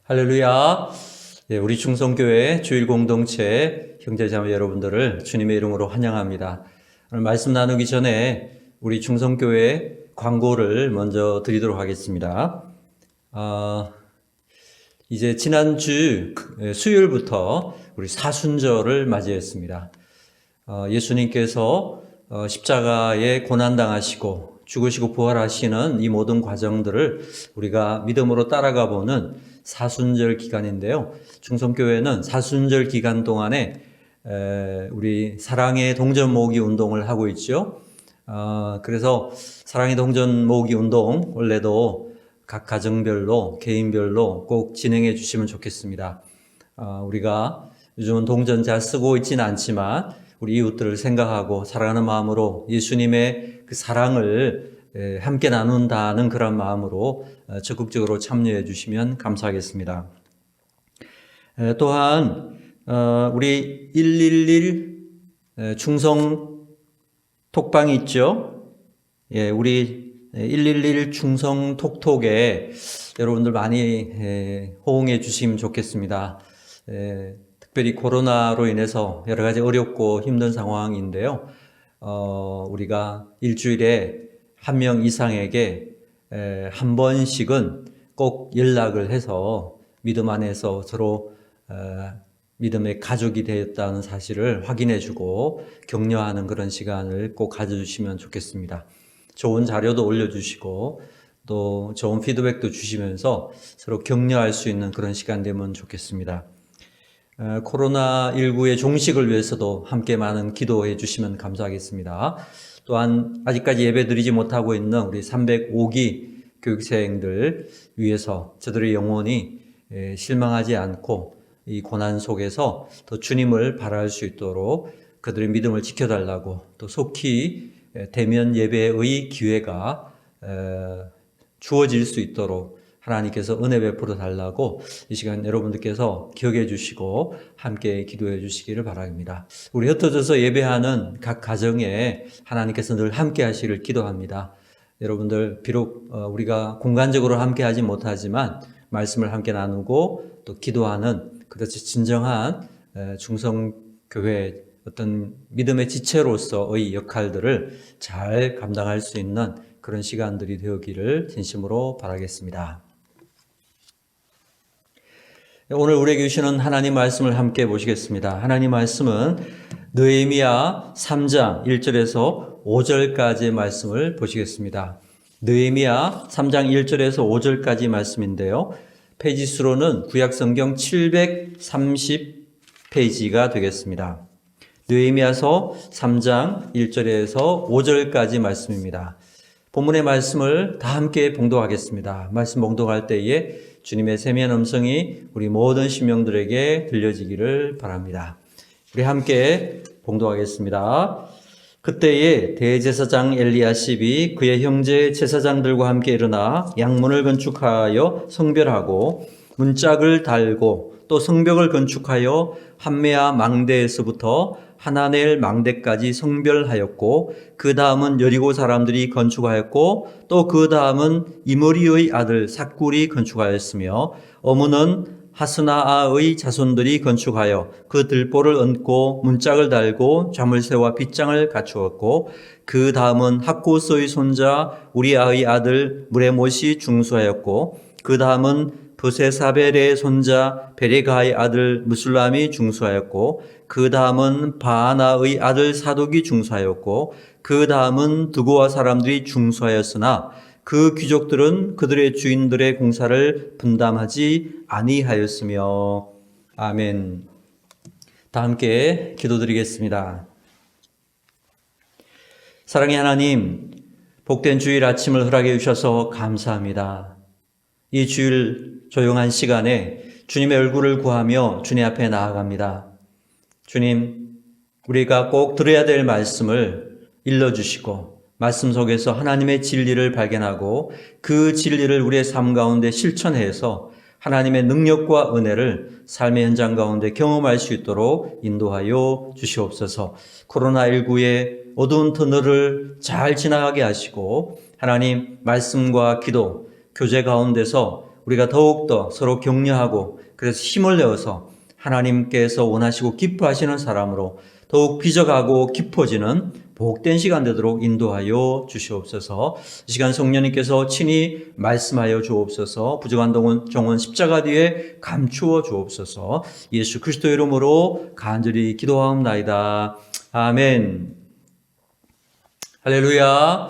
할렐루야. 우리 충성교회 주일 공동체 형제자매 여러분들을 주님의 이름으로 환영합니다. 오늘 말씀 나누기 전에 우리 충성교회 광고를 먼저 드리도록 하겠습니다. 이제 지난주 수요일부터 우리 사순절을 맞이했습니다. 예수님께서 십자가에 고난당하시고 죽으시고 부활하시는 이 모든 과정들을 우리가 믿음으로 따라가 보는 사순절 기간인데요. 충성교회는 사순절 기간 동안에 우리 사랑의 동전 모으기 운동을 하고 있죠. 그래서 사랑의 동전 모으기 운동 원래도 각 가정별로 개인별로 꼭 진행해 주시면 좋겠습니다. 우리가 요즘은 동전 잘 쓰고 있지는 않지만 우리 이웃들을 생각하고 사랑하는 마음으로 예수님의 그 사랑을 함께 나눈다는 그런 마음으로 적극적으로 참여해 주시면 감사하겠습니다. 또한 우리 111 충성 톡방이 있죠. 우리 111 충성 톡톡에 여러분들 많이 호응해 주시면 좋겠습니다. 특별히 코로나로 인해서 여러 가지 어렵고 힘든 상황인데요. 우리가 일주일에 한 명 이상에게 한 번씩은 꼭 연락을 해서 믿음 안에서 서로 믿음의 가족이 되었다는 사실을 확인해주고 격려하는 그런 시간을 꼭 가져주시면 좋겠습니다. 좋은 자료도 올려주시고 또 좋은 피드백도 주시면서 서로 격려할 수 있는 그런 시간 되면 좋겠습니다. 코로나19의 종식을 위해서도 함께 많은 기도해 주시면 감사하겠습니다. 또한 아직까지 예배 드리지 못하고 있는 우리 305기 교육생들 위해서 저들의 영혼이 실망하지 않고 이 고난 속에서 더 주님을 바라할 수 있도록 그들의 믿음을 지켜달라고 또 속히 대면 예배의 기회가 주어질 수 있도록 하나님께서 은혜 베풀어 달라고 이 시간 여러분들께서 기억해 주시고 함께 기도해 주시기를 바랍니다. 우리 흩어져서 예배하는 각 가정에 하나님께서 늘 함께 하시기를 기도합니다. 여러분들 비록 우리가 공간적으로 함께 하지 못하지만 말씀을 함께 나누고 또 기도하는 그렇지 진정한 중성교회 어떤 믿음의 지체로서의 역할들을 잘 감당할 수 있는 그런 시간들이 되었기를 진심으로 바라겠습니다. 오늘 우리에게 주시는 하나님 말씀을 함께 보시겠습니다. 하나님 말씀은 느헤미야 3장 1절에서 5절까지의 말씀을 보시겠습니다. 느헤미야 3장 1절에서 5절까지 말씀인데요. 페이지 수로는 구약성경 730페이지가 되겠습니다. 느헤미야서 3장 1절에서 5절까지 말씀입니다. 본문의 말씀을 다 함께 봉독하겠습니다. 말씀 봉독할 때에 주님의 세미한 음성이 우리 모든 심령들에게 들려지기를 바랍니다. 우리 함께 봉독하겠습니다. 그때에 대제사장 엘리야십이 그의 형제 제사장들과 함께 일어나 양문을 건축하여 성별하고 문짝을 달고 또 성벽을 건축하여 함메아 망대에서부터 하나넬 망대까지 성별하였고 그 다음은 여리고 사람들이 건축하였고 또 그 다음은 이므리의 아들 삭굴이 건축하였으며 어문은 하스나아의 자손들이 건축하여 그 들보를 얹고 문짝을 달고 자물쇠와 빗장을 갖추었고 그 다음은 학고스의 손자 우리아의 아들 무레못이 중수하였고 그 다음은 브세사벨의 손자 베레가의 아들 무술람이 중수하였고 그 다음은 바하나의 아들 사독이 중수하였고 그 다음은 드고아 사람들이 중수하였으나 그 귀족들은 그들의 주인들의 공사를 분담하지 아니하였으며. 아멘. 다 함께 기도드리겠습니다. 사랑의 하나님, 복된 주일 아침을 허락해 주셔서 감사합니다. 이 주일 조용한 시간에 주님의 얼굴을 구하며 주님 앞에 나아갑니다. 주님, 우리가 꼭 들어야 될 말씀을 일러주시고 말씀 속에서 하나님의 진리를 발견하고 그 진리를 우리의 삶 가운데 실천해서 하나님의 능력과 은혜를 삶의 현장 가운데 경험할 수 있도록 인도하여 주시옵소서. 코로나19의 어두운 터널을 잘 지나가게 하시고 하나님 말씀과 기도, 교제 가운데서 우리가 더욱더 서로 격려하고 그래서 힘을 내어서 하나님께서 원하시고 기뻐하시는 사람으로 더욱 빚어가고 깊어지는 복된 시간 되도록 인도하여 주시옵소서. 이 시간 성령님께서 친히 말씀하여 주옵소서. 부족한 종은 십자가 뒤에 감추어 주옵소서. 예수 그리스도 이름으로 간절히 기도하옵나이다. 아멘. 할렐루야.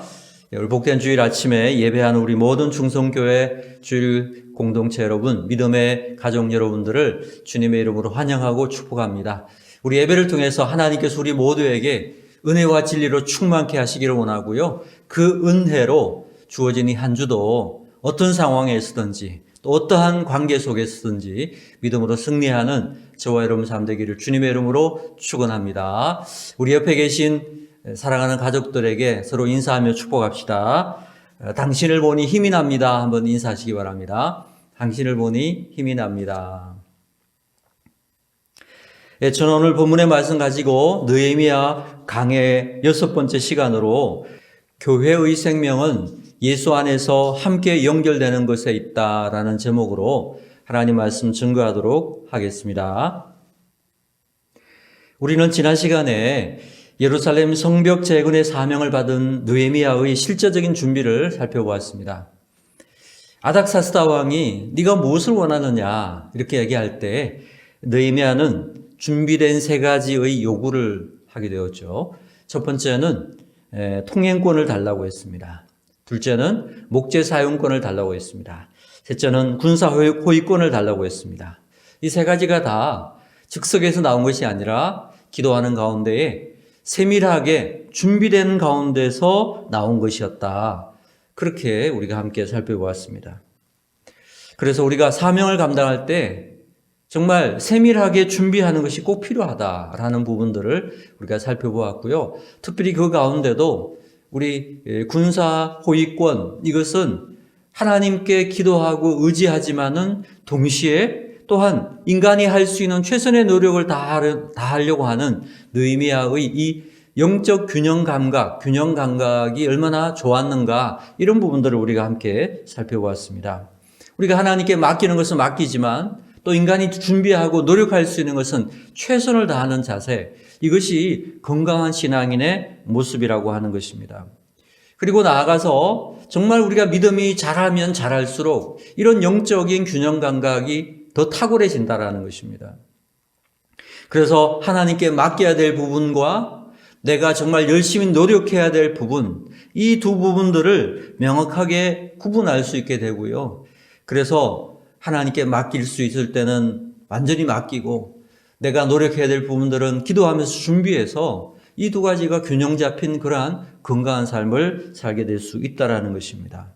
오늘 복된 주일 아침에 예배하는 우리 모든 충성교회 주일 공동체 여러분, 믿음의 가족 여러분들을 주님의 이름으로 환영하고 축복합니다. 우리 예배를 통해서 하나님께서 우리 모두에게 은혜와 진리로 충만케 하시기를 원하고요. 그 은혜로 주어진 이 한 주도 어떤 상황에 있든지 또 어떠한 관계 속에 있든지 믿음으로 승리하는 저와 여러분 삶 되기를 주님의 이름으로 축원합니다. 우리 옆에 계신 사랑하는 가족들에게 서로 인사하며 축복합시다. 당신을 보니 힘이 납니다. 한번 인사하시기 바랍니다. 당신을 보니 힘이 납니다. 저는 오늘 본문의 말씀 가지고 느헤미야 강의 6번째 시간으로 교회의 생명은 예수 안에서 함께 연결되는 것에 있다라는 제목으로 하나님 말씀 증거하도록 하겠습니다. 우리는 지난 시간에 예루살렘 성벽 재건의 사명을 받은 느헤미야의 실제적인 준비를 살펴보았습니다. 아닥사스다 왕이 네가 무엇을 원하느냐 이렇게 얘기할 때 느헤미야는 준비된 3가지의 요구를 하게 되었죠. 첫 번째는 통행권을 달라고 했습니다. 둘째는 목재 사용권을 달라고 했습니다. 셋째는 군사 호위권을 달라고 했습니다. 이 3가지가 다 즉석에서 나온 것이 아니라 기도하는 가운데에 세밀하게 준비된 가운데서 나온 것이었다. 그렇게 우리가 함께 살펴보았습니다. 그래서 우리가 사명을 감당할 때 정말 세밀하게 준비하는 것이 꼭 필요하다라는 부분들을 우리가 살펴보았고요. 특별히 그 가운데도 우리 군사 호위권, 이것은 하나님께 기도하고 의지하지만은 동시에 또한 인간이 할 수 있는 최선의 노력을 다하려고 하는 느헤미야의 이 영적 균형 감각이 얼마나 좋았는가, 이런 부분들을 우리가 함께 살펴보았습니다. 우리가 하나님께 맡기는 것은 맡기지만 또 인간이 준비하고 노력할 수 있는 것은 최선을 다하는 자세, 이것이 건강한 신앙인의 모습이라고 하는 것입니다. 그리고 나아가서 정말 우리가 믿음이 자라면 자랄수록 이런 영적인 균형 감각이 더 탁월해진다라는 것입니다. 그래서 하나님께 맡겨야 될 부분과 내가 정말 열심히 노력해야 될 부분, 이 두 부분들을 명확하게 구분할 수 있게 되고요. 그래서 하나님께 맡길 수 있을 때는 완전히 맡기고 내가 노력해야 될 부분들은 기도하면서 준비해서 이 2가지가 균형 잡힌 그러한 건강한 삶을 살게 될 수 있다는 것입니다.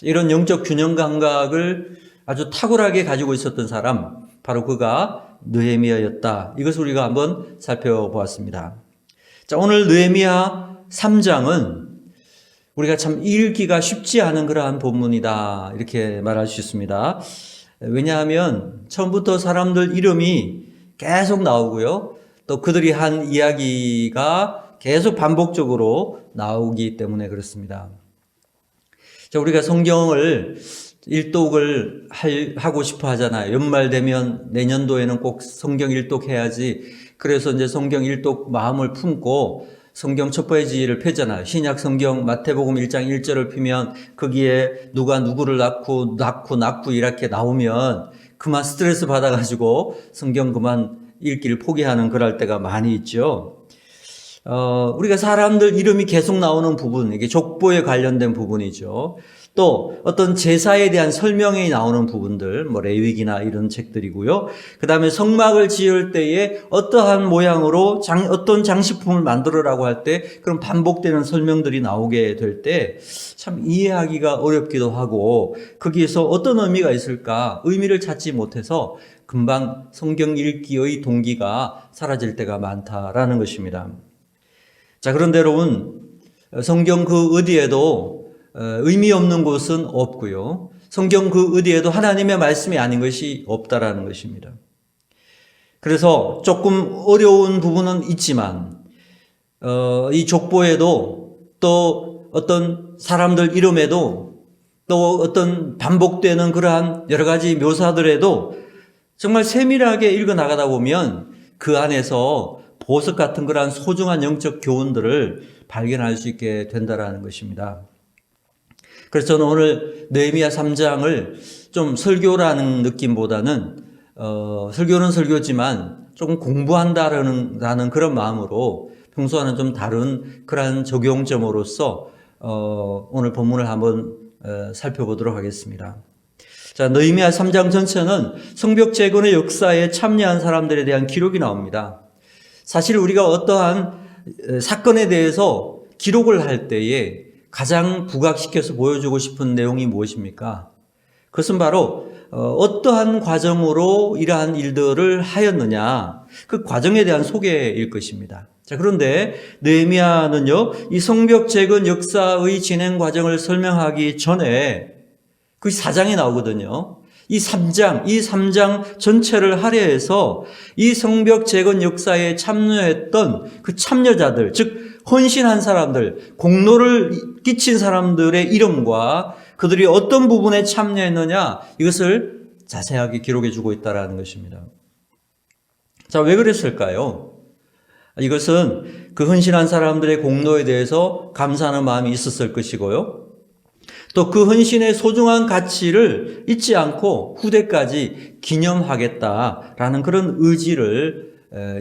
이런 영적 균형 감각을 아주 탁월하게 가지고 있었던 사람, 바로 그가 느헤미야였다. 이것을 우리가 한번 살펴보았습니다. 자, 오늘 느헤미야 3장은 우리가 참 읽기가 쉽지 않은 그러한 본문이다, 이렇게 말할 수 있습니다. 왜냐하면 처음부터 사람들 이름이 계속 나오고요. 또 그들이 한 이야기가 계속 반복적으로 나오기 때문에 그렇습니다. 자, 우리가 성경을 일독을 하고 싶어 하잖아요. 연말 되면 내년도에는 꼭 성경 일독해야지. 그래서 이제 성경 일독 마음을 품고 성경 첫 페이지를 펴잖아요. 신약 성경 마태복음 1장 1절을 피면 거기에 누가 누구를 낳고 이렇게 나오면 그만 스트레스 받아가지고 성경 그만 읽기를 포기하는 그럴 때가 많이 있죠. 우리가 사람들 이름이 계속 나오는 부분, 이게 족보에 관련된 부분이죠. 또 어떤 제사에 대한 설명이 나오는 부분들, 레위기나 이런 책들이고요. 그 다음에 성막을 지을 때에 어떠한 모양으로 어떤 장식품을 만들어라고 할 때 그런 반복되는 설명들이 나오게 될 때 참 이해하기가 어렵기도 하고, 거기에서 어떤 의미가 있을까 의미를 찾지 못해서 금방 성경 읽기의 동기가 사라질 때가 많다라는 것입니다. 자, 그런데 여러분, 성경 그 어디에도 의미 없는 곳은 없고요. 성경 그 어디에도 하나님의 말씀이 아닌 것이 없다라는 것입니다. 그래서 조금 어려운 부분은 있지만 이 족보에도 또 어떤 사람들 이름에도 또 어떤 반복되는 그러한 여러 가지 묘사들에도 정말 세밀하게 읽어나가다 보면 그 안에서 보석 같은 그러한 소중한 영적 교훈들을 발견할 수 있게 된다라는 것입니다. 그래서 저는 오늘 느헤미야 3장을 좀 설교라는 느낌보다는 설교는 설교지만 조금 공부한다라는 그런 마음으로 평소와는 좀 다른 그러한 적용점으로서 오늘 본문을 한번 살펴보도록 하겠습니다. 자, 느헤미야 3장 전체는 성벽 재건의 역사에 참여한 사람들에 대한 기록이 나옵니다. 사실 우리가 어떠한 사건에 대해서 기록을 할 때에 가장 부각시켜서 보여주고 싶은 내용이 무엇입니까? 그것은 바로 어떠한 과정으로 이러한 일들을 하였느냐, 그 과정에 대한 소개일 것입니다. 자, 그런데 느헤미야는요, 이 성벽 재건 역사의 진행 과정을 설명하기 전에 그 4장이 나오거든요. 이 3장 전체를 할애해서 이 성벽 재건 역사에 참여했던 그 참여자들, 즉 헌신한 사람들, 공로를 끼친 사람들의 이름과 그들이 어떤 부분에 참여했느냐, 이것을 자세하게 기록해 주고 있다는 것입니다. 자, 왜 그랬을까요? 이것은 그 헌신한 사람들의 공로에 대해서 감사하는 마음이 있었을 것이고요. 또 그 헌신의 소중한 가치를 잊지 않고 후대까지 기념하겠다라는 그런 의지를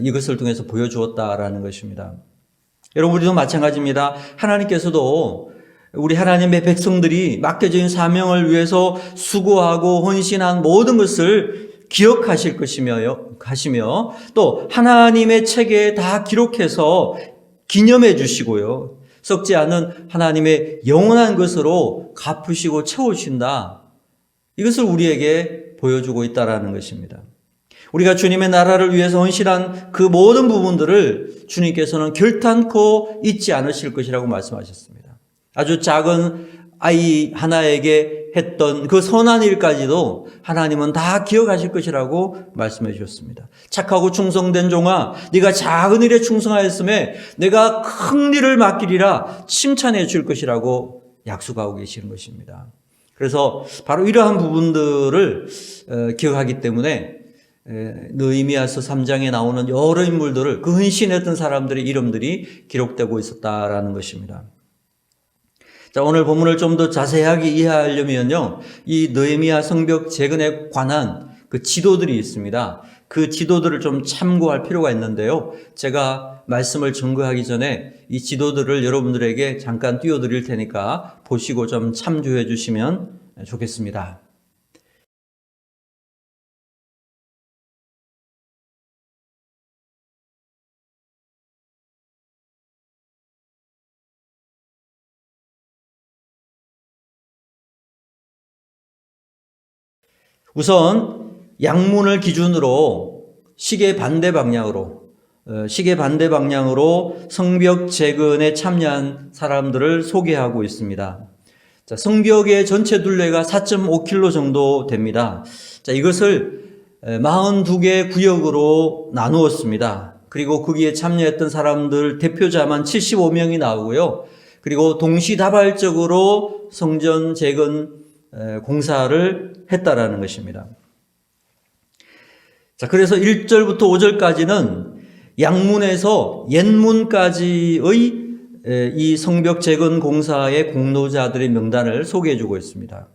이것을 통해서 보여주었다라는 것입니다. 여러분, 우리도 마찬가지입니다. 하나님께서도 우리 하나님의 백성들이 맡겨진 사명을 위해서 수고하고 헌신한 모든 것을 기억하실 하시며 또 하나님의 책에 다 기록해서 기념해 주시고요. 썩지 않은 하나님의 영원한 것으로 갚으시고 채우신다. 이것을 우리에게 보여주고 있다는 것입니다. 우리가 주님의 나라를 위해서 헌신한 그 모든 부분들을 주님께서는 결탄코 잊지 않으실 것이라고 말씀하셨습니다. 아주 작은 아이 하나에게 했던 그 선한 일까지도 하나님은 다 기억하실 것이라고 말씀해 주셨습니다. 착하고 충성된 종아, 네가 작은 일에 충성하였음에 내가 큰 일을 맡기리라 칭찬해 줄 것이라고 약속하고 계시는 것입니다. 그래서 바로 이러한 부분들을 기억하기 때문에 느헤미야서 3장에 나오는 여러 인물들을, 그 헌신했던 사람들의 이름들이 기록되고 있었다라는 것입니다. 자, 오늘 본문을 좀 더 자세하게 이해하려면요, 이 느헤미야 성벽 재건에 관한 그 지도들이 있습니다. 그 지도들을 좀 참고할 필요가 있는데요, 제가 말씀을 증거하기 전에 이 지도들을 여러분들에게 잠깐 띄워드릴 테니까 보시고 좀 참조해 주시면 좋겠습니다. 우선 양문을 기준으로 시계 반대 방향으로 성벽 재건에 참여한 사람들을 소개하고 있습니다. 자, 성벽의 전체 둘레가 4.5km 정도 됩니다. 자, 이것을 42개 구역으로 나누었습니다. 그리고 거기에 참여했던 사람들 대표자만 75명이 나오고요. 그리고 동시다발적으로 성전 재건 공사를 했다라는 것입니다. 자, 그래서 1절부터 5절까지는 양문에서 옛문까지의 이 성벽 재건 공사의 공로자들의 명단을 소개해 주고 있습니다.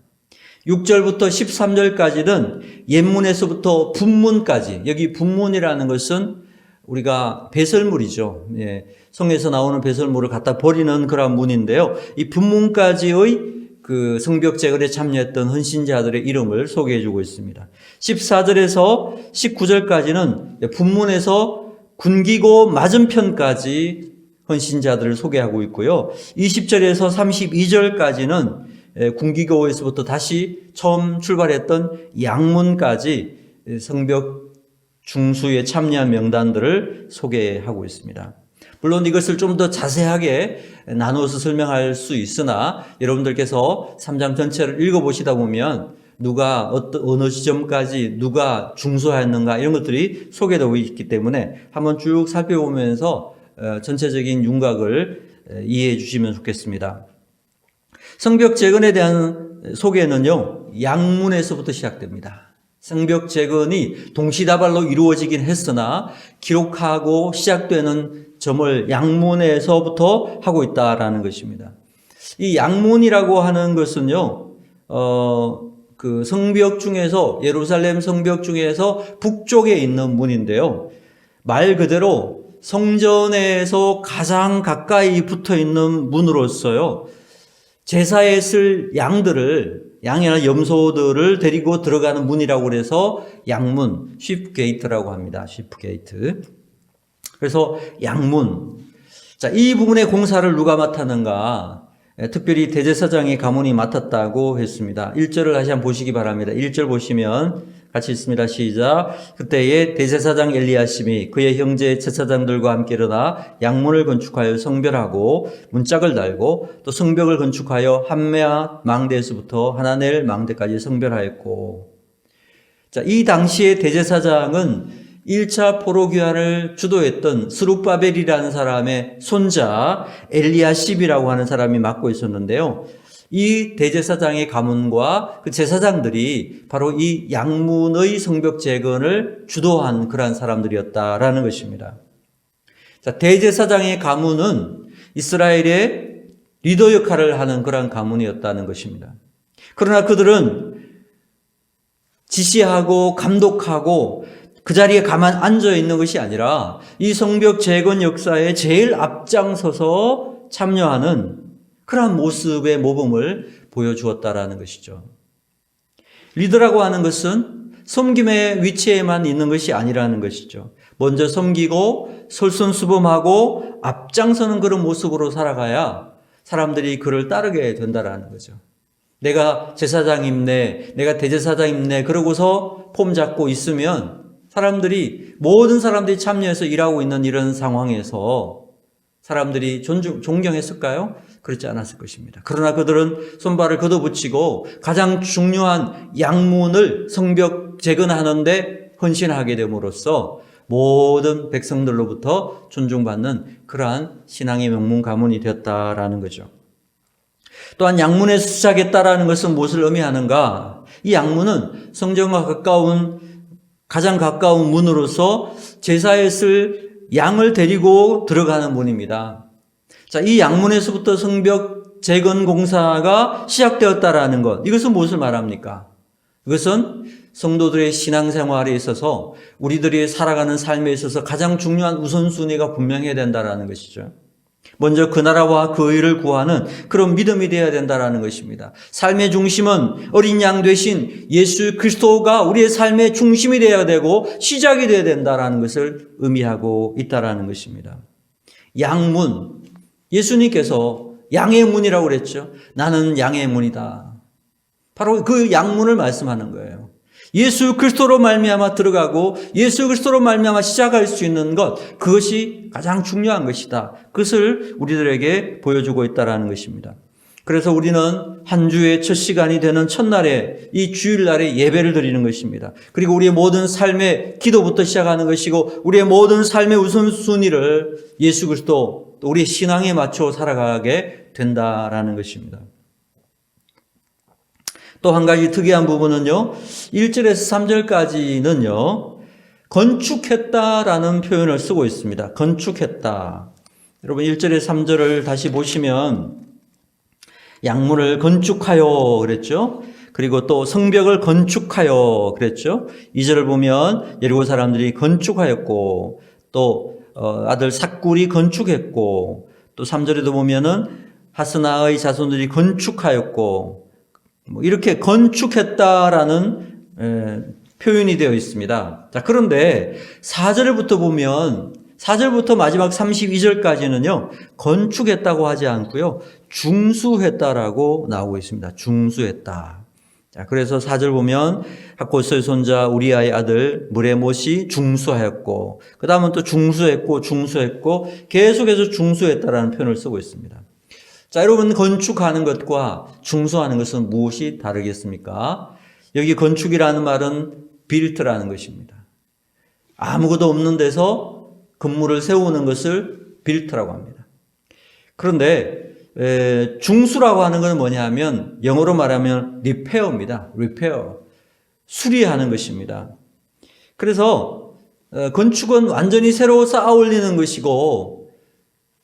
6절부터 13절까지는 옛문에서부터 분문까지, 여기 분문이라는 것은 우리가 배설물이죠. 성에서 나오는 배설물을 갖다 버리는 그런 문인데요. 이 분문까지의 그 성벽 재건에 참여했던 헌신자들의 이름을 소개해 주고 있습니다. 14절에서 19절까지는 분문에서 군기고 맞은편까지 헌신자들을 소개하고 있고요. 20절에서 32절까지는 군기고에서부터 다시 처음 출발했던 양문까지 성벽 중수에 참여한 명단들을 소개하고 있습니다. 물론 이것을 좀 더 자세하게 나누어서 설명할 수 있으나 여러분들께서 3장 전체를 읽어보시다 보면 누가 어느 지점까지 누가 중수하였는가 이런 것들이 소개되고 있기 때문에 한번 쭉 살펴보면서 전체적인 윤곽을 이해해 주시면 좋겠습니다. 성벽 재건에 대한 소개는요, 양문에서부터 시작됩니다. 성벽 재건이 동시다발로 이루어지긴 했으나 기록하고 시작되는 점을 양문에서부터 하고 있다라는 것입니다. 이 양문이라고 하는 것은요, 그 성벽 중에서, 예루살렘 성벽 중에서 북쪽에 있는 문인데요. 말 그대로 성전에서 가장 가까이 붙어 있는 문으로서요, 제사에 쓸 양이나 염소들을 데리고 들어가는 문이라고 그래서 양문, 쉽게이트라고 합니다. 쉽게이트. 그래서 양문. 자, 이 부분의 공사를 누가 맡았는가? 특별히 대제사장의 가문이 맡았다고 했습니다. 1절을 다시 한번 보시기 바랍니다. 1절 보시면 같이 읽습니다. 시작. 그때에 대제사장 엘리야심이 그의 형제 제사장들과 함께 일어나 양문을 건축하여 성별하고 문짝을 달고 또 성벽을 건축하여 한메아 망대에서부터 하나넬 망대까지 성별하였고. 자, 이 당시에 대제사장은 1차 포로귀환을 주도했던 스룹바벨이라는 사람의 손자 엘리야십이라고 하는 사람이 맡고 있었는데요. 이 대제사장의 가문과 그 제사장들이 바로 이 양문의 성벽 재건을 주도한 그러한 사람들이었다라는 것입니다. 자, 대제사장의 가문은 이스라엘의 리더 역할을 하는 그러한 가문이었다는 것입니다. 그러나 그들은 지시하고 감독하고 그 자리에 가만 앉아 있는 것이 아니라 이 성벽 재건 역사에 제일 앞장서서 참여하는 그러한 모습의 모범을 보여주었다라는 것이죠. 리더라고 하는 것은 섬김의 위치에만 있는 것이 아니라는 것이죠. 먼저 섬기고 솔선수범하고 앞장서는 그런 모습으로 살아가야 사람들이 그를 따르게 된다라는 거죠. 내가 제사장입네, 내가 대제사장입네, 그러고서 폼 잡고 있으면 모든 사람들이 참여해서 일하고 있는 이런 상황에서 사람들이 존경했을까요? 그렇지 않았을 것입니다. 그러나 그들은 손발을 걷어붙이고 가장 중요한 양문을 성벽 재건하는데 헌신하게 됨으로써 모든 백성들로부터 존중받는 그러한 신앙의 명문 가문이 되었다라는 거죠. 또한 양문에서 시작했다라는 것은 무엇을 의미하는가? 이 양문은 성전과 가장 가까운 문으로서 제사에 쓸 양을 데리고 들어가는 문입니다. 자, 이 양문에서부터 성벽 재건 공사가 시작되었다라는 것, 이것은 무엇을 말합니까? 이것은 성도들의 신앙생활에 있어서 우리들이 살아가는 삶에 있어서 가장 중요한 우선순위가 분명해야 된다라는 것이죠. 먼저 그 나라와 그 의를 구하는 그런 믿음이 되어야 된다라는 것입니다. 삶의 중심은 어린 양 되신 예수 그리스도가 우리의 삶의 중심이 되어야 되고 시작이 되어야 된다라는 것을 의미하고 있다라는 것입니다. 양문, 예수님께서 양의 문이라고 그랬죠. 나는 양의 문이다. 바로 그 양문을 말씀하는 거예요. 예수 그리스도로 말미암아 들어가고 예수 그리스도로 말미암아 시작할 수 있는 것, 그것이 가장 중요한 것이다. 그것을 우리들에게 보여주고 있다는 것입니다. 그래서 우리는 한 주의 첫 시간이 되는 첫날에 이 주일날에 예배를 드리는 것입니다. 그리고 우리의 모든 삶의 기도부터 시작하는 것이고 우리의 모든 삶의 우선순위를 예수 그리스도 또 우리의 신앙에 맞춰 살아가게 된다라는 것입니다. 또 한 가지 특이한 부분은요, 1절에서 3절까지는요, 건축했다라는 표현을 쓰고 있습니다. 건축했다. 여러분 1절에서 3절을 다시 보시면 양문을 건축하여 그랬죠. 그리고 또 성벽을 건축하여 그랬죠. 2절을 보면 여리고 사람들이 건축하였고 또 아들 삭굴이 건축했고 또 3절에도 보면은 하스나의 자손들이 건축하였고 이렇게 건축했다라는 표현이 되어 있습니다. 자, 그런데 4절부터 마지막 32절까지는요, 건축했다고 하지 않고요, 중수했다라고 나오고 있습니다. 중수했다. 자, 그래서 4절 보면 학고스의 손자 우리아의 아들 무레못이 중수하였고, 그 다음은 또 중수했고, 계속해서 중수했다라는 표현을 쓰고 있습니다. 자, 여러분, 건축하는 것과 중수하는 것은 무엇이 다르겠습니까? 여기 건축이라는 말은 빌트라는 것입니다. 아무것도 없는 데서 건물을 세우는 것을 빌트라고 합니다. 그런데 중수라고 하는 것은 뭐냐면 영어로 말하면 리페어입니다. 리페어. 수리하는 것입니다. 그래서 건축은 완전히 새로 쌓아 올리는 것이고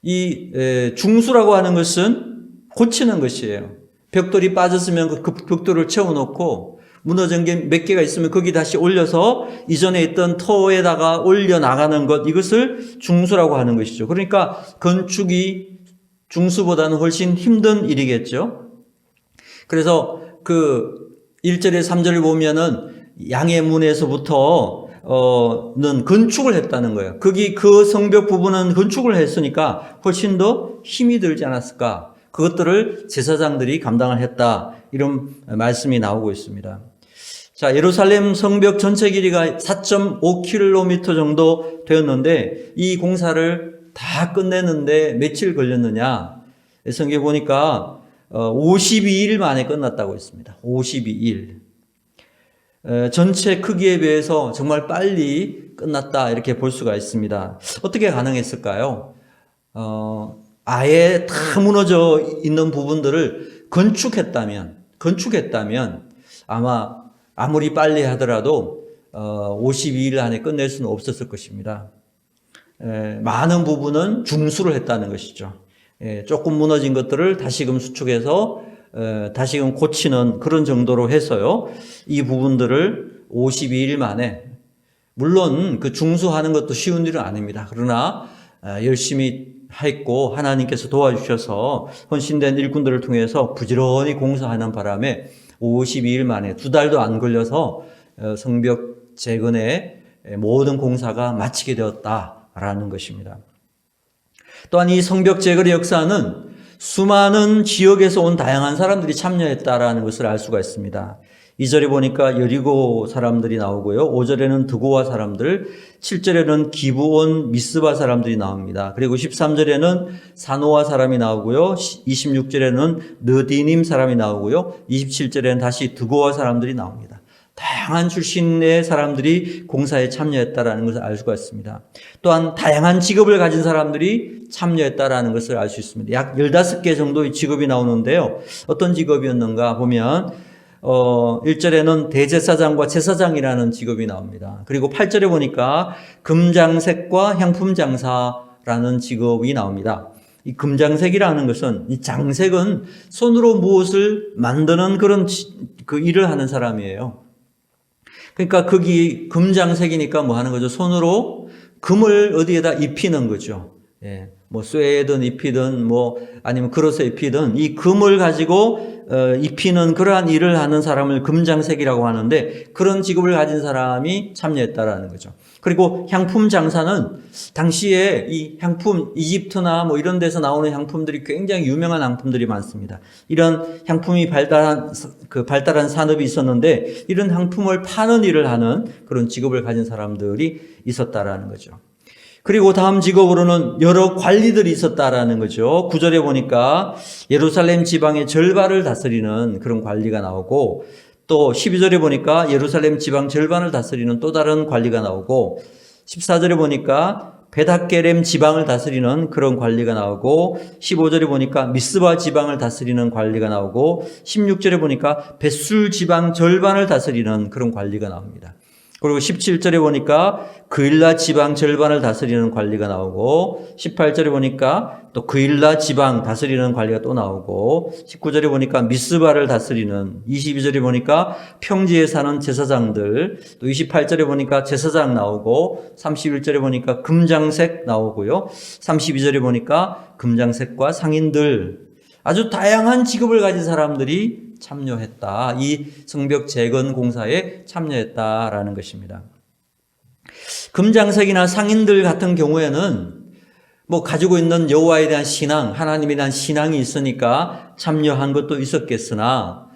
이 중수라고 하는 것은 고치는 것이에요. 벽돌이 빠졌으면 그 벽돌을 채워놓고 무너진 게 몇 개가 있으면 거기 다시 올려서 이전에 있던 터에다가 올려 나가는 것, 이것을 중수라고 하는 것이죠. 그러니까 건축이 중수보다는 훨씬 힘든 일이겠죠. 그래서 그 1절에 3절을 보면은 양의 문에서부터 는 건축을 했다는 거예요. 거기 그 성벽 부분은 건축을 했으니까 훨씬 더 힘이 들지 않았을까. 그것들을 제사장들이 감당을 했다. 이런 말씀이 나오고 있습니다. 자, 예루살렘 성벽 전체 길이가 4.5km 정도 되었는데 이 공사를 다 끝내는데 며칠 걸렸느냐? 성경에 보니까 52일 만에 끝났다고 했습니다. 52일. 전체 크기에 비해서 정말 빨리 끝났다 이렇게 볼 수가 있습니다. 어떻게 가능했을까요? 아예 다 무너져 있는 부분들을 건축했다면 아마 아무리 빨리 하더라도 52일 안에 끝낼 수는 없었을 것입니다. 많은 부분은 중수를 했다는 것이죠. 조금 무너진 것들을 다시금 수축해서 다시금 고치는 그런 정도로 해서요. 이 부분들을 52일 만에, 물론 그 중수하는 것도 쉬운 일은 아닙니다. 그러나 열심히 했고 하나님께서 도와주셔서 헌신된 일꾼들을 통해서 부지런히 공사하는 바람에 52일 만에 2달도 안 걸려서 성벽 재건의 모든 공사가 마치게 되었다라는 것입니다. 또한 이 성벽 재건의 역사는 수많은 지역에서 온 다양한 사람들이 참여했다라는 것을 알 수가 있습니다. 2절에 보니까 여리고 사람들이 나오고요. 5절에는 드고와 사람들, 7절에는 기브온 미스바 사람들이 나옵니다. 그리고 13절에는 사노아 사람이 나오고요. 26절에는 느디님 사람이 나오고요. 27절에는 다시 드고와 사람들이 나옵니다. 다양한 출신의 사람들이 공사에 참여했다라는 것을 알 수가 있습니다. 또한 다양한 직업을 가진 사람들이 참여했다라는 것을 알 수 있습니다. 약 15개 정도의 직업이 나오는데요. 어떤 직업이었는가 보면 1절에는 대제사장과 제사장이라는 직업이 나옵니다. 그리고 8절에 보니까 금장색과 향품장사라는 직업이 나옵니다. 이 금장색이라는 것은, 이 장색은 손으로 무엇을 만드는 그런 그 일을 하는 사람이에요. 그러니까 거기 금장색이니까 뭐 하는 거죠? 손으로 금을 어디에다 입히는 거죠. 예. 뭐 쇠든 입히든 뭐 아니면 그릇에 입히든 이 금을 가지고 입히는 그러한 일을 하는 사람을 금장색이라고 하는데, 그런 직업을 가진 사람이 참여했다라는 거죠. 그리고 향품 장사는 당시에 이 향품, 이집트나 뭐 이런 데서 나오는 향품들이 굉장히 유명한 향품들이 많습니다. 이런 향품이 발달한 산업이 있었는데, 이런 향품을 파는 일을 하는 그런 직업을 가진 사람들이 있었다라는 거죠. 그리고 다음 직업으로는 여러 관리들이 있었다라는 거죠. 9절에 보니까 예루살렘 지방의 절반을 다스리는 그런 관리가 나오고, 또 12절에 보니까 예루살렘 지방 절반을 다스리는 또 다른 관리가 나오고, 14절에 보니까 베닷게렘 지방을 다스리는 그런 관리가 나오고, 15절에 보니까 미스바 지방을 다스리는 관리가 나오고, 16절에 보니까 벳술 지방 절반을 다스리는 그런 관리가 나옵니다. 그리고 17절에 보니까 그일라 지방 절반을 다스리는 관리가 나오고, 18절에 보니까 또 그일라 지방 다스리는 관리가 또 나오고, 19절에 보니까 미스바를 다스리는, 22절에 보니까 평지에 사는 제사장들, 또 28절에 보니까 제사장 나오고, 31절에 보니까 금장색 나오고요, 32절에 보니까 금장색과 상인들, 아주 다양한 직업을 가진 사람들이 참여했다. 이 성벽 재건 공사에 참여했다라는 것입니다. 금장색이나 상인들 같은 경우에는 뭐 가지고 있는 여호와에 대한 신앙, 하나님에 대한 신앙이 있으니까 참여한 것도 있었겠으나,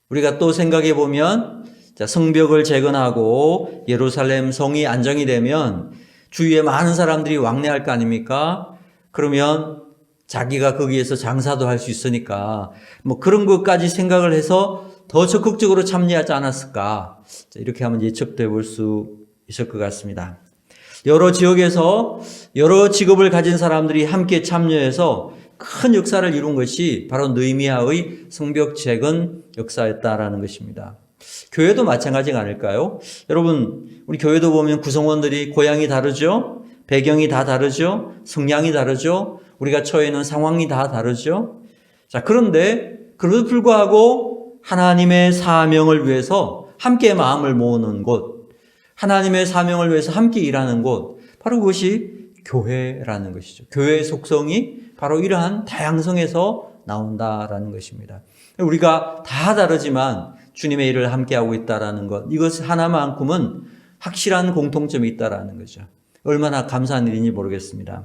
우리가 또 생각해 보면 성벽을 재건하고 예루살렘 성이 안정이 되면 주위에 많은 사람들이 왕래할 거 아닙니까? 그러면 자기가 거기에서 장사도 할 수 있으니까 뭐 그런 것까지 생각을 해서 더 적극적으로 참여하지 않았을까, 이렇게 하면 예측돼 볼 수 있을 것 같습니다. 여러 지역에서 여러 직업을 가진 사람들이 함께 참여해서 큰 역사를 이룬 것이 바로 느헤미야의 성벽 재건 역사였다라는 것입니다. 교회도 마찬가지가 아닐까요? 여러분, 우리 교회도 보면 구성원들이 고향이 다르죠? 배경이 다 다르죠? 성향이 다르죠? 우리가 처해 있는 상황이 다 다르죠? 자, 그런데 그래도 불구하고 하나님의 사명을 위해서 함께 마음을 모으는 곳, 하나님의 사명을 위해서 함께 일하는 곳, 바로 그것이 교회라는 것이죠. 교회의 속성이 바로 이러한 다양성에서 나온다라는 것입니다. 우리가 다 다르지만 주님의 일을 함께하고 있다라는 것, 이것 하나만큼은 확실한 공통점이 있다라는 거죠. 얼마나 감사한 일인지 모르겠습니다.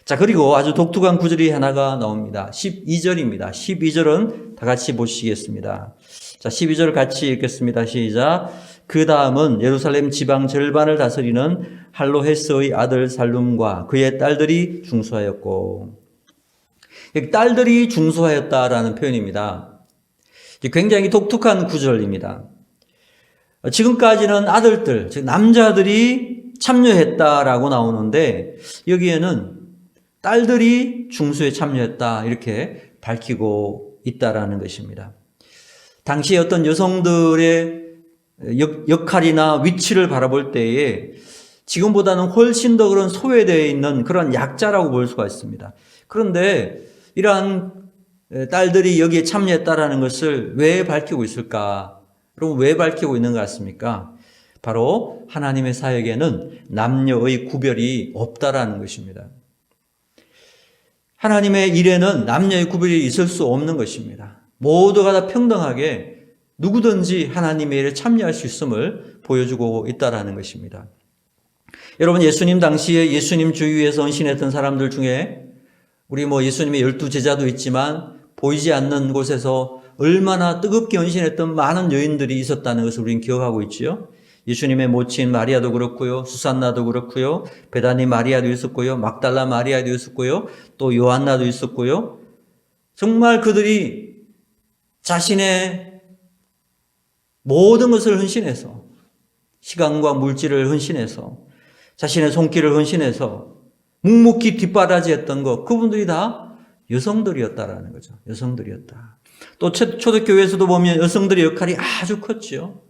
자, 그리고 아주 독특한 구절이 하나가 나옵니다. 12절입니다. 12절은 다 같이 보시겠습니다. 자, 12절 같이 읽겠습니다. 시작. 그 다음은 예루살렘 지방 절반을 다스리는 할로헤스의 아들 살룸과 그의 딸들이 중수하였고, 딸들이 중수하였다라는 표현입니다. 굉장히 독특한 구절입니다. 지금까지는 아들들, 즉 남자들이 참여했다라고 나오는데 여기에는 딸들이 중수에 참여했다 이렇게 밝히고 있다라는 것입니다. 당시 어떤 여성들의 역할이나 위치를 바라볼 때에 지금보다는 훨씬 더 그런 소외되어 있는 그런 약자라고 볼 수가 있습니다. 그런데 이러한 딸들이 여기에 참여했다라는 것을 왜 밝히고 있을까? 그럼 왜 밝히고 있는 것 같습니까? 바로 하나님의 사역에는 남녀의 구별이 없다라는 것입니다. 하나님의 일에는 남녀의 구별이 있을 수 없는 것입니다. 모두가 다 평등하게 누구든지 하나님의 일에 참여할 수 있음을 보여주고 있다라는 것입니다. 여러분, 예수님 당시에 예수님 주위에서 헌신했던 사람들 중에 우리 예수님의 12제자도 있지만 보이지 않는 곳에서 얼마나 뜨겁게 헌신했던 많은 여인들이 있었다는 것을 우리는 기억하고 있지요. 예수님의 모친 마리아도 그렇고요. 수산나도 그렇고요. 베다니 마리아도 있었고요. 막달라 마리아도 있었고요. 또 요한나도 있었고요. 정말 그들이 자신의 모든 것을 헌신해서 시간과 물질을 헌신해서 자신의 손길을 헌신해서 묵묵히 뒷바라지했던 것, 그분들이 다 여성들이었다라는 거죠. 여성들이었다. 또 초대교회에서도 보면 여성들의 역할이 아주 컸죠.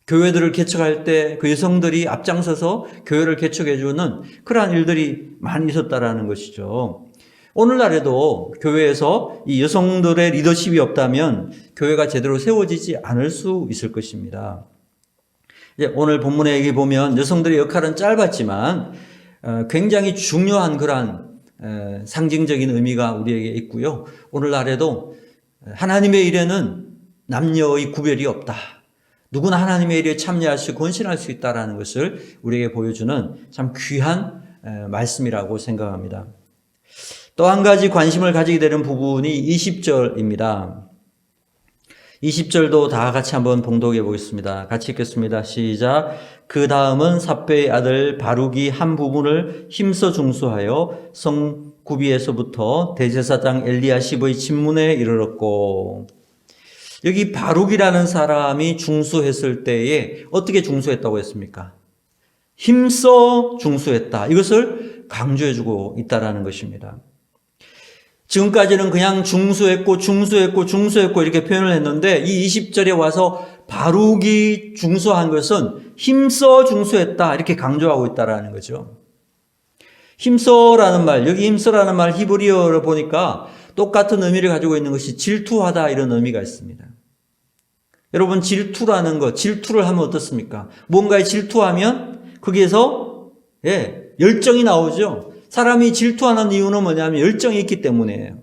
교회들을 개척할 때 그 여성들이 앞장서서 교회를 개척해주는 그러한 일들이 많이 있었다라는 것이죠. 오늘날에도 교회에서 이 여성들의 리더십이 없다면 교회가 제대로 세워지지 않을 수 있을 것입니다. 오늘 본문에 여기 보면 여성들의 역할은 짧았지만 굉장히 중요한 그러한 상징적인 의미가 우리에게 있고요. 오늘날에도 하나님의 일에는 남녀의 구별이 없다. 누구나 하나님의 일에 참여할 수 있고 헌신할 수 있다는 것을 우리에게 보여주는 참 귀한 말씀이라고 생각합니다. 또 한 가지 관심을 가지게 되는 부분이 20절입니다. 20절도 다 같이 한번 봉독해 보겠습니다. 같이 읽겠습니다. 시작. 그 다음은 삽배의 아들 바룩이 한 부분을 힘써 중수하여 성구비에서부터 대제사장 엘리야십의 집문에 이르렀고, 여기 바룩이라는 사람이 중수했을 때에 어떻게 중수했다고 했습니까? 힘써 중수했다. 이것을 강조해주고 있다는 것입니다. 지금까지는 그냥 중수했고 이렇게 표현을 했는데 이 20절에 와서 바룩이 중수한 것은 힘써 중수했다 이렇게 강조하고 있다는 거죠. 힘써라는 말, 여기 힘써라는 말 히브리어로 보니까 똑같은 의미를 가지고 있는 것이 질투하다 이런 의미가 있습니다. 여러분, 질투라는 것, 질투를 하면 어떻습니까? 뭔가에 질투하면 거기에서 열정이 나오죠. 사람이 질투하는 이유는 뭐냐면 열정이 있기 때문이에요.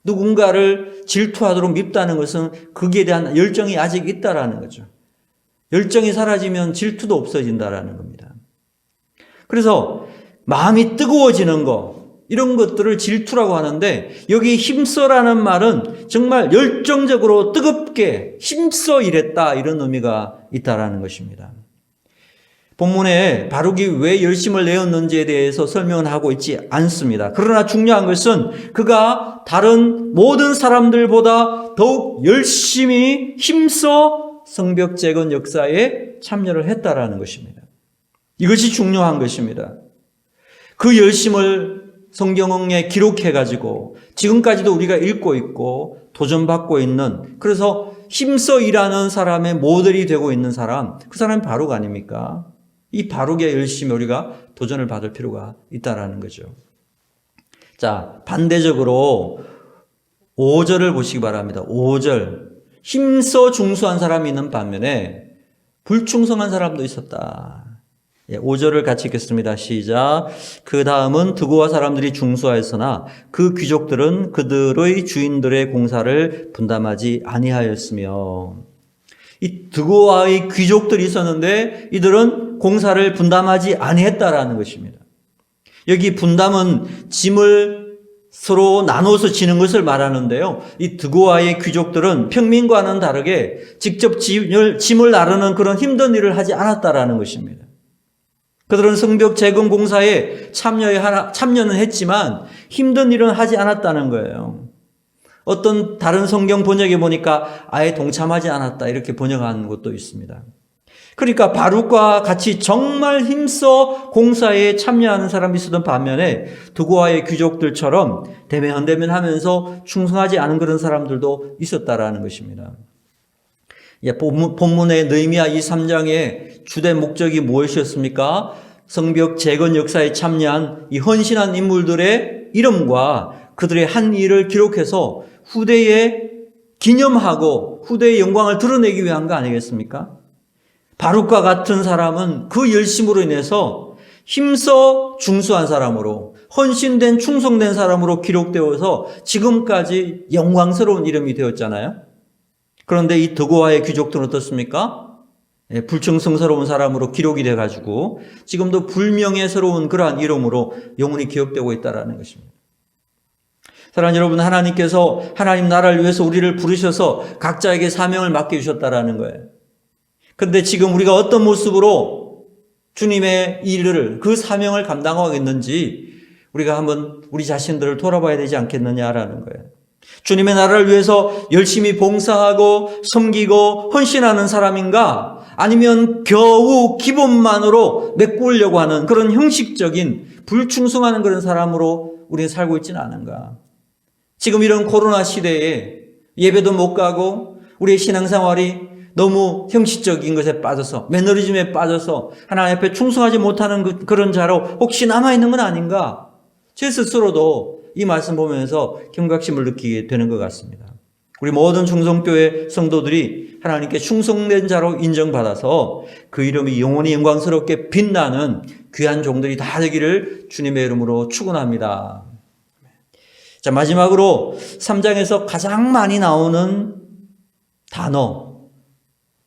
누군가를 질투하도록 밉다는 것은 거기에 대한 열정이 아직 있다라는 거죠. 열정이 사라지면 질투도 없어진다라는 겁니다. 그래서 마음이 뜨거워지는 거, 이런 것들을 질투라고 하는데 여기 힘써라는 말은 정말 열정적으로 뜨겁게 힘써 일했다 이런 의미가 있다라는 것입니다. 본문에 바룩이 왜 열심을 내었는지에 대해서 설명은 하고 있지 않습니다. 그러나 중요한 것은 그가 다른 모든 사람들보다 더욱 열심히 힘써 성벽 재건 역사에 참여를 했다라는 것입니다. 이것이 중요한 것입니다. 그 열심을 성경에 기록해가지고 지금까지도 우리가 읽고 있고 도전받고 있는, 그래서 힘써 일하는 사람의 모델이 되고 있는 사람, 그 사람이 바룩 아닙니까? 이 바룩의 열심히 우리가 도전을 받을 필요가 있다라는 거죠. 자, 반대적으로 5절을 보시기 바랍니다. 5절. 힘써 중수한 사람이 있는 반면에 불충성한 사람도 있었다. 5절을 같이 읽겠습니다. 시작. 그 다음은 드고와 사람들이 중수하였으나 그 귀족들은 그들의 주인들의 공사를 분담하지 아니하였으며, 이 드고와의 귀족들이 있었는데 이들은 공사를 분담하지 아니했다라는 것입니다. 여기 분담은 짐을 서로 나눠서 지는 것을 말하는데요. 이 드고와의 귀족들은 평민과는 다르게 직접 짐을 나르는 그런 힘든 일을 하지 않았다라는 것입니다. 그들은 성벽 재건 공사에 참여는 했지만 힘든 일은 하지 않았다는 거예요. 어떤 다른 성경 번역에 보니까 아예 동참하지 않았다 이렇게 번역한 것도 있습니다. 그러니까 바룩과 같이 정말 힘써 공사에 참여하는 사람이 있었던 반면에 드고와의 귀족들처럼 대면하면서 충성하지 않은 그런 사람들도 있었다라는 것입니다. 본문의 느헤미야 3장의 주된 목적이 무엇이었습니까? 성벽 재건 역사에 참여한 이 헌신한 인물들의 이름과 그들의 한 일을 기록해서 후대에 기념하고 후대의 영광을 드러내기 위한 거 아니겠습니까? 바룩과 같은 사람은 그 열심으로 인해서 힘써 중수한 사람으로, 헌신된 충성된 사람으로 기록되어서 지금까지 영광스러운 이름이 되었잖아요. 그런데 이 드고와의 귀족들은 어떻습니까? 불충성스러운 사람으로 기록이 돼가지고 지금도 불명예스러운 그러한 이름으로 영원히 기억되고 있다는 것입니다. 사랑하는 여러분, 하나님께서 하나님 나라를 위해서 우리를 부르셔서 각자에게 사명을 맡겨주셨다는 거예요. 그런데 지금 우리가 어떤 모습으로 주님의 일을, 그 사명을 감당하겠는지 우리가 한번 우리 자신들을 돌아봐야 되지 않겠느냐라는 거예요. 주님의 나라를 위해서 열심히 봉사하고 섬기고 헌신하는 사람인가? 아니면 겨우 기본만으로 메꾸려고 하는 그런 형식적인 불충성하는 그런 사람으로 우리는 살고 있지는 않은가? 지금 이런 코로나 시대에 예배도 못 가고 우리의 신앙생활이 너무 형식적인 것에 빠져서, 매너리즘에 빠져서 하나님 앞에 충성하지 못하는 그런 자로 혹시 남아있는 건 아닌가? 제 스스로도 이 말씀 보면서 경각심을 느끼게 되는 것 같습니다. 우리 모든 충성교회 성도들이 하나님께 충성된 자로 인정받아서 그 이름이 영원히 영광스럽게 빛나는 귀한 종들이 다 되기를 주님의 이름으로 축원합니다. 자, 마지막으로 3장에서 가장 많이 나오는 단어,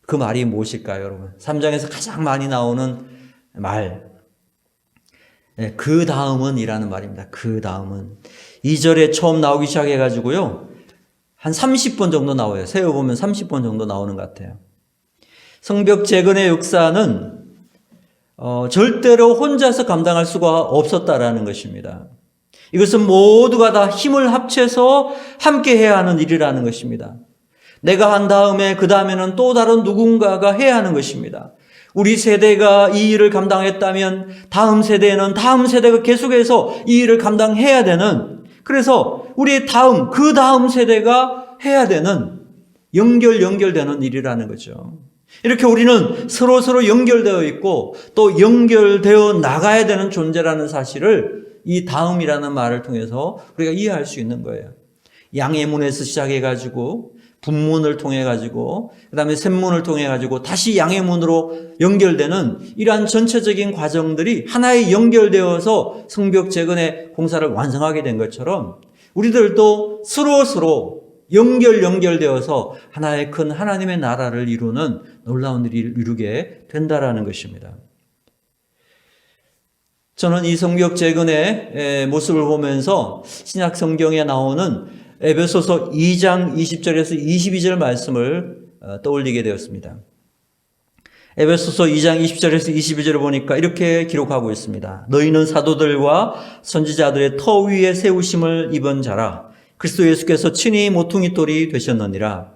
그 말이 무엇일까요, 여러분? 3장에서 가장 많이 나오는 말. 그 다음은 이라는 말입니다. 그 다음은. 2절에 처음 나오기 시작해가지고요. 한 30번 정도 나와요. 세어보면 30번 정도 나오는 것 같아요. 성벽 재건의 역사는 절대로 혼자서 감당할 수가 없었다라는 것입니다. 이것은 모두가 다 힘을 합쳐서 함께 해야 하는 일이라는 것입니다. 내가 한 다음에 그 다음에는 또 다른 누군가가 해야 하는 것입니다. 우리 세대가 이 일을 감당했다면 다음 세대에는 다음 세대가 계속해서 이 일을 감당해야 되는, 그래서 우리의 그 다음 세대가 해야 되는 연결되는 일이라는 거죠. 이렇게 우리는 서로 연결되어 있고 또 연결되어 나가야 되는 존재라는 사실을 이 다음이라는 말을 통해서 우리가 이해할 수 있는 거예요. 양해문에서 시작해가지고 분문을 통해가지고 그 다음에 샘문을 통해가지고 다시 양해문으로 연결되는 이러한 전체적인 과정들이 하나에 연결되어서 성벽 재건의 공사를 완성하게 된 것처럼 우리들도 서로 연결되어서 하나의 큰 하나님의 나라를 이루는 놀라운 일을 이루게 된다라는 것입니다. 저는 이 성벽 재건의 모습을 보면서 신약 성경에 나오는 에베소서 2장 20절에서 22절 말씀을 떠올리게 되었습니다. 에베소서 2장 20절에서 22절을 보니까 이렇게 기록하고 있습니다. 너희는 사도들과 선지자들의 터 위에 세우심을 입은 자라. 그리스도 예수께서 친히 모퉁이돌이 되셨느니라.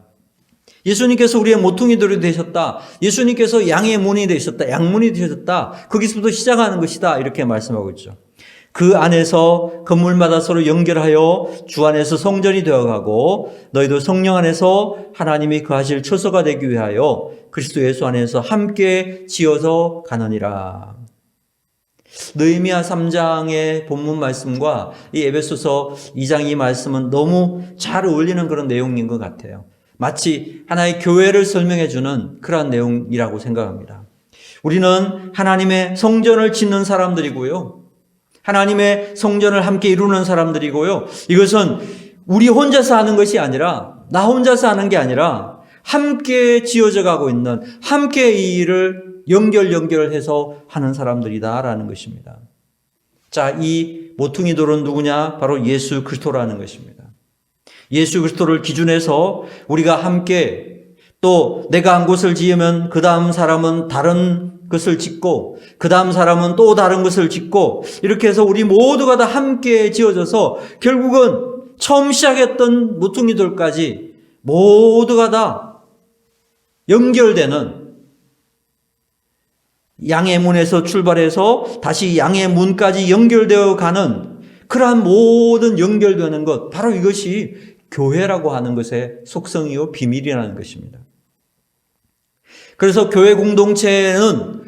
예수님께서 우리의 모퉁이돌이 되셨다. 예수님께서 양의 문이 되셨다. 양문이 되셨다. 거기서부터 시작하는 것이다. 이렇게 말씀하고 있죠. 그 안에서 건물마다 서로 연결하여 주 안에서 성전이 되어가고 너희도 성령 안에서 하나님이 거하실 처소가 되기 위하여 그리스도 예수 안에서 함께 지어서 가느니라. 느헤미야 3장의 본문 말씀과 이 에베소서 2장 이 말씀은 너무 잘 어울리는 그런 내용인 것 같아요. 마치 하나의 교회를 설명해 주는 그러한 내용이라고 생각합니다. 우리는 하나님의 성전을 짓는 사람들이고요. 하나님의 성전을 함께 이루는 사람들이고요. 이것은 우리 혼자서 하는 것이 아니라, 나 혼자서 하는 게 아니라 함께 지어져 가고 있는, 함께 이 일을 연결해서 하는 사람들이다라는 것입니다. 자, 이 모퉁이 돌은 누구냐? 바로 예수 그리스도라는 것입니다. 예수 그리스도를 기준해서 우리가 함께, 또 내가 한 곳을 지으면 그 다음 사람은 다른 것을 짓고 그 다음 사람은 또 다른 것을 짓고 이렇게 해서 우리 모두가 다 함께 지어져서 결국은 처음 시작했던 모퉁이돌까지 모두가 다 연결되는, 양의 문에서 출발해서 다시 양의 문까지 연결되어 가는 그러한 모든 연결되는 것, 바로 이것이 교회라고 하는 것의 속성이요 비밀이라는 것입니다. 그래서 교회 공동체는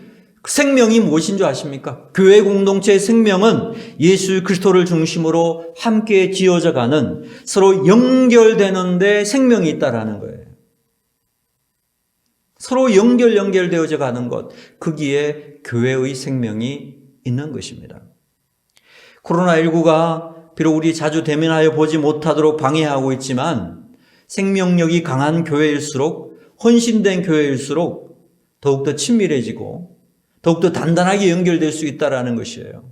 생명이 무엇인 줄 아십니까? 교회 공동체의 생명은 예수 그리스도를 중심으로 함께 지어져 가는, 서로 연결되는 데 생명이 있다라는 거예요. 서로 연결되어져 가는 것, 거기에 교회의 생명이 있는 것입니다. 코로나19가 비록 우리 자주 대면하여 보지 못하도록 방해하고 있지만 생명력이 강한 교회일수록, 헌신된 교회일수록 더욱더 친밀해지고 더욱더 단단하게 연결될 수 있다는 것이에요.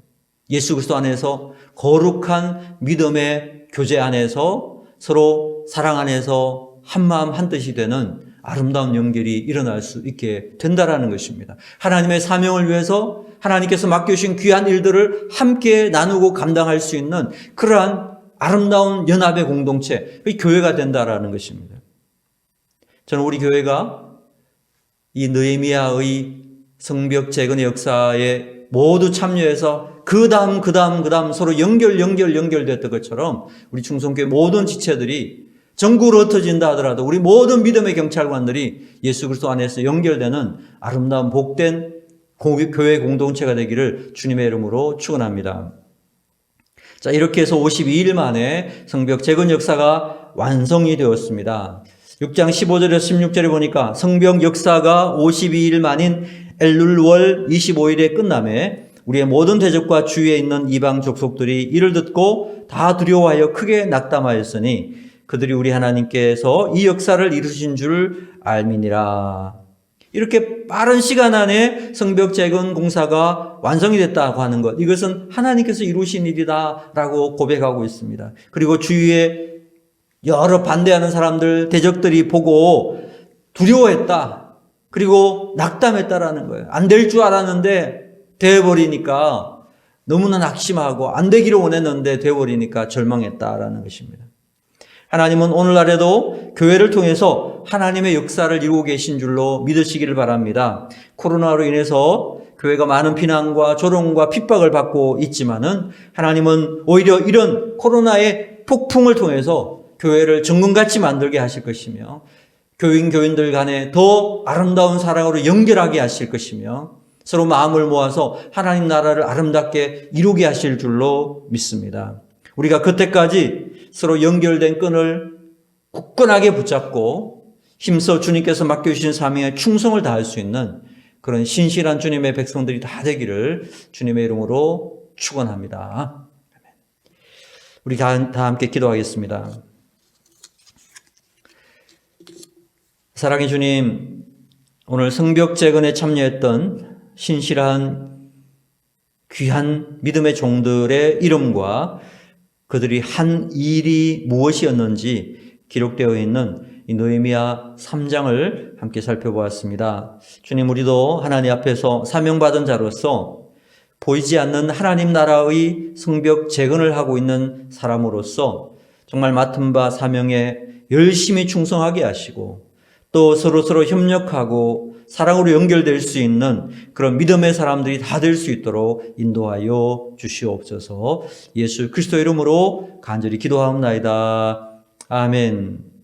예수 그리스도 안에서 거룩한 믿음의 교제 안에서 서로 사랑 안에서 한마음 한뜻이 되는 아름다운 연결이 일어날 수 있게 된다는 것입니다. 하나님의 사명을 위해서 하나님께서 맡겨주신 귀한 일들을 함께 나누고 감당할 수 있는 그러한 아름다운 연합의 공동체, 교회가 된다는 것입니다. 저는 우리 교회가 이 느헤미야의 성벽 재건의 역사에 모두 참여해서 그 다음 서로 연결됐던 것처럼 우리 충성교회 모든 지체들이 전국으로 흩어진다 하더라도 우리 모든 믿음의 경찰관들이 예수 그리스도 안에서 연결되는 아름다운 복된 교회 공동체가 되기를 주님의 이름으로 축원합니다. 자, 이렇게 해서 52일 만에 성벽 재건 역사가 완성이 되었습니다. 6장 15절에서 16절에 보니까 성벽 역사가 52일 만인 엘룰월 25일에 끝남에 우리의 모든 대적과 주위에 있는 이방 족속들이 이를 듣고 다 두려워하여 크게 낙담하였으니 그들이 우리 하나님께서 이 역사를 이루신 줄 알미니라. 이렇게 빠른 시간 안에 성벽 재건 공사가 완성이 됐다고 하는 것, 이것은 하나님께서 이루신 일이다라고 고백하고 있습니다. 그리고 주위에 여러 반대하는 사람들, 대적들이 보고 두려워했다. 그리고 낙담했다라는 거예요. 안 될 줄 알았는데 되어버리니까 너무나 낙심하고, 안 되기를 원했는데 되어버리니까 절망했다라는 것입니다. 하나님은 오늘날에도 교회를 통해서 하나님의 역사를 이루고 계신 줄로 믿으시기를 바랍니다. 코로나로 인해서 교회가 많은 비난과 조롱과 핍박을 받고 있지만은 하나님은 오히려 이런 코로나의 폭풍을 통해서 교회를 정금같이 만들게 하실 것이며 교인들 간에 더 아름다운 사랑으로 연결하게 하실 것이며 서로 마음을 모아서 하나님 나라를 아름답게 이루게 하실 줄로 믿습니다. 우리가 그때까지 서로 연결된 끈을 굳건하게 붙잡고 힘써 주님께서 맡겨주신 사명에 충성을 다할 수 있는 그런 신실한 주님의 백성들이 다 되기를 주님의 이름으로 축원합니다. 우리 다 함께 기도하겠습니다. 사랑의 주님, 오늘 성벽 재건에 참여했던 신실한 귀한 믿음의 종들의 이름과 그들이 한 일이 무엇이었는지 기록되어 있는 이 느헤미야 3장을 함께 살펴보았습니다. 주님, 우리도 하나님 앞에서 사명받은 자로서 보이지 않는 하나님 나라의 성벽 재건을 하고 있는 사람으로서 정말 맡은 바 사명에 열심히 충성하게 하시고 또 서로 협력하고 사랑으로 연결될 수 있는 그런 믿음의 사람들이 다 될 수 있도록 인도하여 주시옵소서. 예수 그리스도 이름으로 간절히 기도하옵나이다. 아멘.